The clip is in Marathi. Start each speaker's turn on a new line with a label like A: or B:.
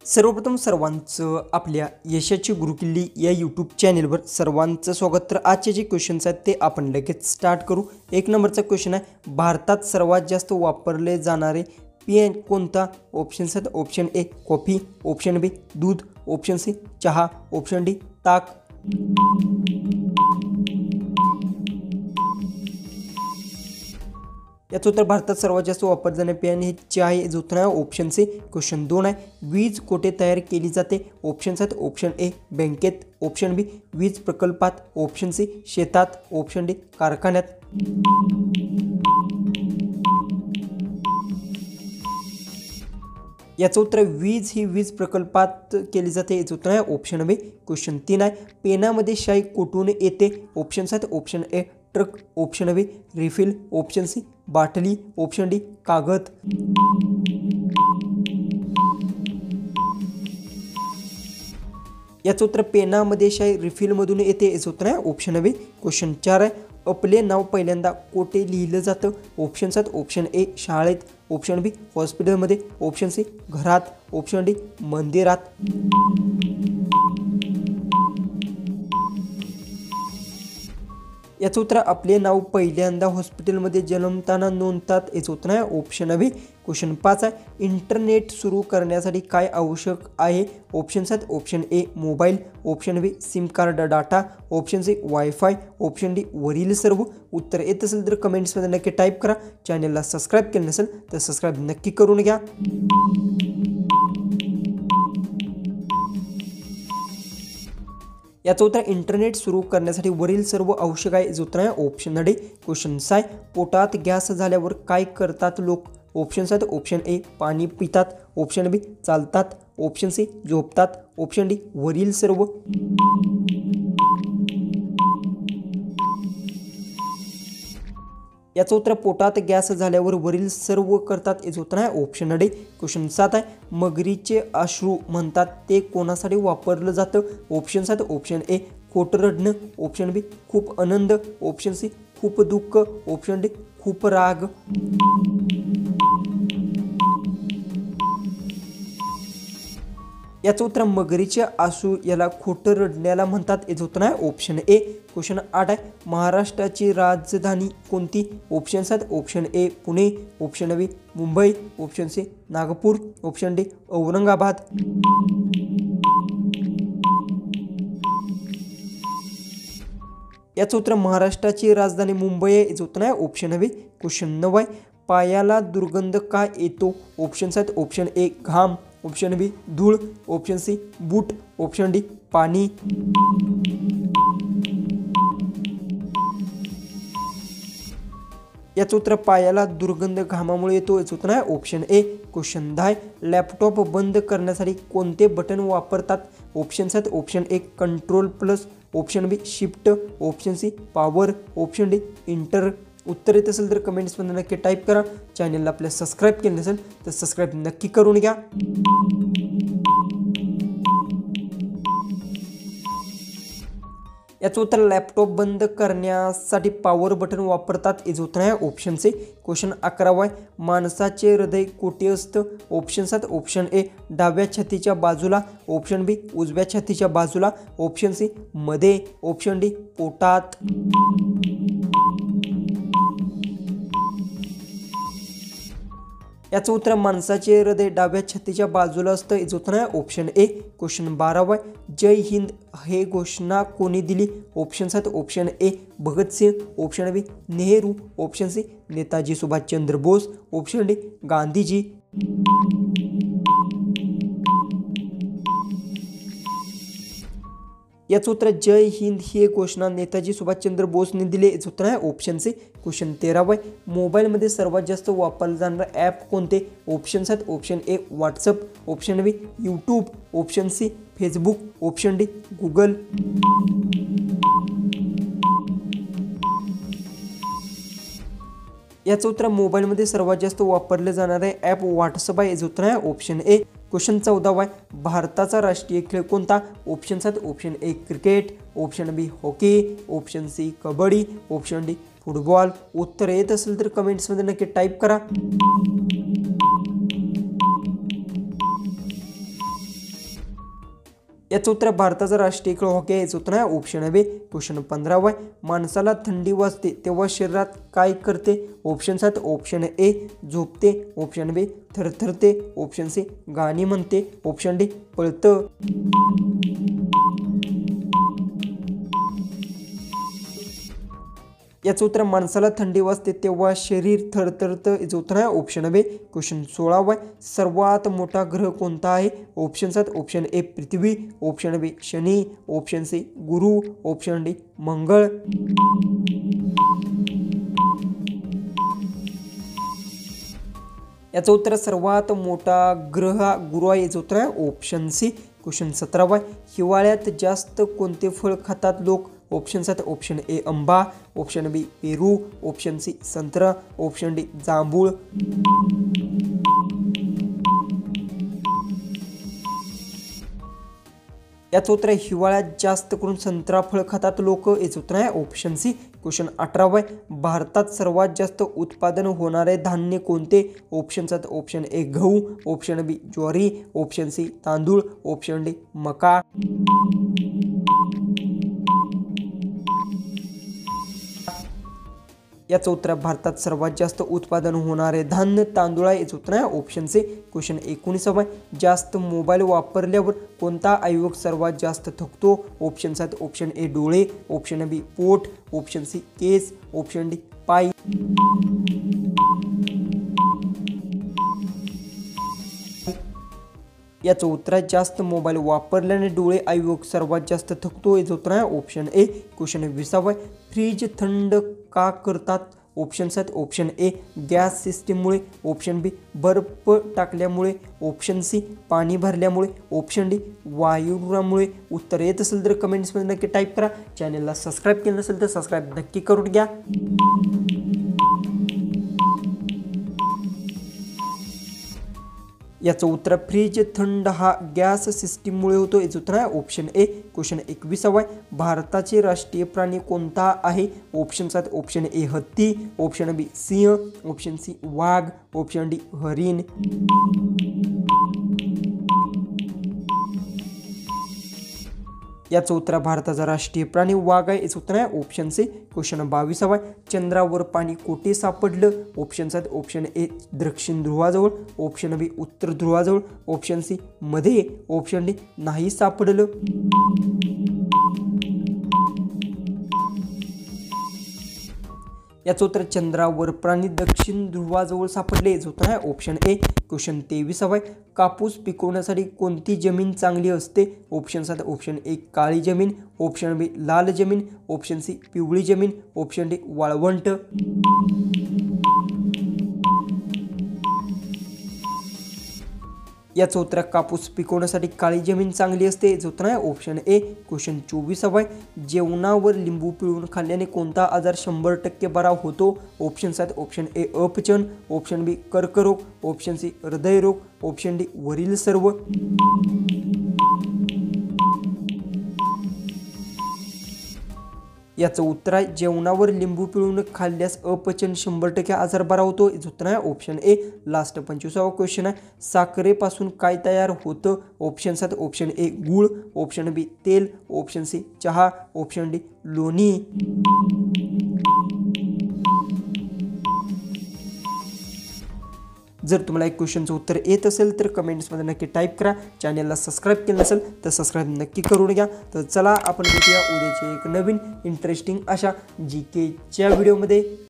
A: सर्वप्रथम सर्वांचं आपल्या यशाची गुरुकिल्ली या यूट्यूब चॅनेलवर सर्वांचं स्वागत। तर आजचे जे क्वेश्चन्स आहेत ते आपण लगेच स्टार्ट करू। एक नंबरचा क्वेश्चन आहे, भारतात सर्वात जास्त वापरले जाणारे पेय कोणता? ऑप्शन्स आहेत, ऑप्शन ए कॉफी, ऑप्शन बी दूध, ऑप्शन सी चहा, ऑप्शन डी ताक। याचं उत्तर भारतात सर्वात जास्त वापरले जाणारे पेय हे चहा आहे, जो उत्तर आहे ऑप्शन सी। क्वेश्चन 2 आहे, वीज कुठे तयार केली जाते? ऑप्शन्स आहेत, ऑप्शन ए बँकेत, ऑप्शन बी वीज प्रकल्पात, ऑप्शन सी शेतात, ऑप्शन डी कारखान्यात। याचं उत्तर वीज ही वीज प्रकल्पात केली जाते, याचं उत्तर आहे ऑप्शन बी। क्वेश्चन 3 आहे, पेनामध्ये शाई कुठून येते? ऑप्शन्स आहेत, option A truck, option B refill, option C बाटली, ऑप्शन डी कागद। याचं उत्तर पेनामध्ये शाई रिफिलमधून येते, याचं उत्तर आहे ऑप्शन बी। क्वेश्चन 4 आहे, आपले नाव पहिल्यांदा कोठे लिहिलं जातं? ऑप्शन्स आहेत, ऑप्शन ए शाळेत, ऑप्शन बी हॉस्पिटलमध्ये, ऑप्शन सी घरात, ऑप्शन डी मंदिरात। याचं उत्तर आपले नाव पहिल्यांदा हॉस्पिटलमध्ये जन्मताना नोंदतात, याचं उत्तर आहे ऑप्शन बी। क्वेश्चन 5 आहे, इंटरनेट सुरू करण्यासाठी काय आवश्यक आहे? ऑप्शन्स आहेत, option A mobile, option B SIM card data, option C wifi, option D वरील सर्व। उत्तर येत असेल तर कमेंट्समध्ये नक्की टाईप करा। चॅनलला सबस्क्राईब केलं नसेल तर सबस्क्राईब नक्की करून घ्या। याचं उत्तर इंटरनेट सुरू करण्यासाठी वरील सर्व आवश्यक आहे, जो उत्तर आहे ऑप्शन डी। क्वेश्चन 6, पोटात गॅस झाल्यावर काय करतात लोक? ऑप्शन्स आहेत, ऑप्शन ए पाणी पितात, ऑप्शन बी चालतात, ऑप्शन सी झोपतात, ऑप्शन डी वरील सर्व। याचं उत्तर पोटात गॅस झाल्यावर वरील सर्व करतात, याचं उत्तर आहे ऑप्शन डी। क्वेश्चन 7 आहे, मगरीचे अश्रू म्हणतात ते कोणासाठी वापरलं जातं? ऑप्शन्स आहेत, ऑप्शन ए खोटं रडणं, ऑप्शन बी खूप आनंद, ऑप्शन सी खूप दुःख, ऑप्शन डी खूप राग। याचं उत्तर मगरीचे आसू याला खोटं रडण्याला म्हणतात, याचं उत्तर आहे ऑप्शन ए। क्वेश्चन 8 आहे, महाराष्ट्राची राजधानी कोणती? ऑप्शन्स आहेत, option A Pune, option B Mumbai, option C Nagpur, option D Aurangabad. याचं उत्तर महाराष्ट्राची राजधानी मुंबई आहे, याचं उत्तर आहे ऑप्शन बी। क्वेश्चन 9 आहे, पायाला दुर्गंध का येतो? ऑप्शन्स आहेत, ऑप्शन ए घाम, ऑप्शन बी धूळ, ऑप्शन सी बूट, ऑप्शन डी पाणी। याचं उत्तर पायाला दुर्गंध घामामुळे येतो, याचं उत्तर आहे ऑप्शन ए। क्वेश्चन 10, लॅपटॉप बंद करण्यासाठी कोणते बटन वापरतात? ऑप्शन्स आहेत, option A control plus, option B shift, option C power, option D enter. उत्तर येत असेल तर कमेंट्समध्ये नक्की टाईप करा। चॅनलला आपल्या सबस्क्राईब केलं नसेल तर सबस्क्राईब नक्की करून घ्या। याचं उत्तर लॅपटॉप बंद करण्यासाठी पॉवर बटन वापरतात, याचं उत्तर आहे ऑप्शन सी। क्वेश्चन 11 आहे, माणसाचे हृदय कुठे असतं? ऑप्शन्स आहेत, ऑप्शन ए डाव्या छातीच्या बाजूला, ऑप्शन बी उजव्या छातीच्या बाजूला, ऑप्शन सी मध्ये, ऑप्शन डी पोटात। याचं उत्तर माणसाचे हृदय डाव्या छातीच्या बाजूला असतं, याचं उत्तर आहे ऑप्शन ए। क्वेश्चन 12 आहे, जय हिंद हे घोषणा कोणी दिली? ऑप्शन्स आहेत, option A Bhagat Singh, option B Nehru, option C Netaji Subhash Chandra Bose, option D Gandhiji. याचं उत्तर जय हिंद ही घोषणा नेताजी सुभाषचंद्र बोसने दिली, याचं उत्तर आहे ऑप्शन सी। क्वेश्चन 13 आहे, मोबाईलमध्ये सर्वात जास्त वापरलं जाणारं ॲप कोणते? ऑप्शन्स आहेत, option A WhatsApp, option B YouTube, option C Facebook, option D Google. याचं उत्तर मोबाईलमध्ये सर्वात जास्त वापरले जाणारे ॲप व्हॉट्सअप आहे, याचं उत्तर आहे ऑप्शन ए। क्वेश्चन 14 आहे, भारताचा राष्ट्रीय खेळ कोणता? ऑप्शन्स आहेत, option A cricket, option B hockey, option C kabaddi, option D football. उत्तर येत असेल तर कमेंट्समध्ये नक्की टाईप करा। याचं उत्तर भारताचा राष्ट्रीय खेळ हॉकी आहे, याचं उत्तर आहे ऑप्शन बी क्वेश्चन 15 आहे. माणसाला थंडी वाजते तेव्हा शरीरात काय करते? ऑप्शन्स आहेत ऑप्शन ए झोपते, ऑप्शन बी थरथरते, ऑप्शन सी गाणी म्हणते, ऑप्शन डी पळतं. याचं उत्तर माणसाला थंडी वाजते तेव्हा शरीर थरथरतं, याचं उत्तर आहे ऑप्शन बी क्वेश्चन 16 आहे. सर्वात मोठा ग्रह कोणता आहे? ऑप्शन्स आहेत option A Prithvi, option B Shani, option C Guru, option D Mangal. याचं उत्तर सर्वात मोठा ग्रह गुरु आहे, याचं उत्तर आहे ऑप्शन सी क्वेश्चन 17 आहे. हिवाळ्यात जास्त कोणते फळ खातात लोक? ऑप्शन्स आहेत ऑप्शन ए आंबा, ऑप्शन बी पेरू, ऑप्शन सी संत्रा, ऑप्शन डी जांभूळ. याचं उत्तर आहे हिवाळ्यात जास्त करून संत्रा फळ खातात लोक, याचं उत्तर आहे ऑप्शन सी क्वेश्चन 18 आहे. भारतात सर्वात जास्त उत्पादन होणारे धान्य कोणते? ऑप्शन्स आहेत ऑप्शन ए गहू, ऑप्शन बी ज्वारी, ऑप्शन सी तांदूळ, ऑप्शन डी मका. याचं उत्तर भारतात सर्वात जास्त उत्पादन होणारे धान्य तांदूळ आहे, याचं उत्तर आहे ऑप्शन सी क्वेश्चन 19 आहे. जास्त मोबाईल वापरल्यावर कोणता अवयव सर्वात जास्त थकतो? ऑप्शन्स आहेत ऑप्शन ए डोळे, ऑप्शन बी पोट, ऑप्शन सी केस, ऑप्शन डी पाय. याचं उत्तर आहे जास्त मोबाईल वापरल्याने डोळे अवयव सर्वात जास्त थकतो, याचं उत्तर आहे ऑप्शन ए क्वेश्चन 20 आहे. फ्रीज थंड का करतात? ऑप्शन्स आहेत ऑप्शन ए गॅस सिस्टीममुळे, ऑप्शन बी बर्फ टाकल्यामुळे, ऑप्शन सी पाणी भरल्यामुळे, ऑप्शन डी वायुरामुळे. उत्तर येत असेल तर कमेंट्समध्ये नक्की टाईप करा. चॅनलला सबस्क्राईब केलं नसेल तर सबस्क्राईब नक्की करून घ्या. याचं उत्तर फ्रीज थंड हा गॅस सिस्टीममुळे होतो, याचं उत्तर आहे ऑप्शन ए क्वेश्चन 21 आहे. भारताचे राष्ट्रीय प्राणी कोणता आहे? ऑप्शन्स आहेत ऑप्शन ए हत्ती, ऑप्शन बी सिंह, ऑप्शन सी वाघ, ऑप्शन डी हरिण. याचं उत्तर भारताचा राष्ट्रीय प्राणी वाघ आहे, याचं उत्तर आहे ऑप्शन सी क्वेश्चन 22 आहे. चंद्रावर पाणी कोठे सापडलं? ऑप्शन्स आहेत ऑप्शन ए दक्षिण ध्रुवाजवळ, ऑप्शन बी उत्तर ध्रुवाजवळ, ऑप्शन सी मध्ये, ऑप्शन डी नाही सापडलं. याचं उत्तर चंद्रावर प्राणी दक्षिण ध्रुवाजवळ सापडले, याचं उत्तर आहे ऑप्शन ए क्वेश्चन 23 आहे. कापूस पिकवण्यासाठी कोणती जमीन चांगली असते? ऑप्शन्स आहेत ऑप्शन ए काळी जमीन, ऑप्शन बी लाल जमीन, ऑप्शन सी पिवळी जमीन, ऑप्शन डी वाळवंट. याचं उत्तर कापूस पिकवण्यासाठी काळी जमीन चांगली असते, याचं उत्तर आहे ऑप्शन ए क्वेश्चन 24 आहे. जेवणावर लिंबू पिळून खाल्ल्याने कोणता आजार 100% बरा होतो? ऑप्शन्स आहेत ऑप्शन ए अपचन, ऑप्शन बी कर्करोग, ऑप्शन सी हृदयरोग, ऑप्शन डी वरील सर्व. याचं उत्तर आहे जेवणावर लिंबू पिळून खाल्ल्यास अपचन 100% आजार बरा होतो, याचं उत्तर आहे ऑप्शन ए. लास्ट 25वा क्वेश्चन आहे. साखरेपासून काय तयार होतं? ऑप्शन्स आहेत ऑप्शन ए गूळ, ऑप्शन बी तेल, ऑप्शन सी चहा, ऑप्शन डी लोणी. जर तुम्हाला एक क्वेश्चनचं उत्तर येत असेल तर कमेंट्समध्ये नक्की टाईप करा. चॅनलला सबस्क्राईब केलं नसेल तर सबस्क्राईब नक्की करून घ्या. तर चला आपण भेटूया उद्याचे एक नवीन इंटरेस्टिंग अशा GKच्या व्हिडिओमध्ये.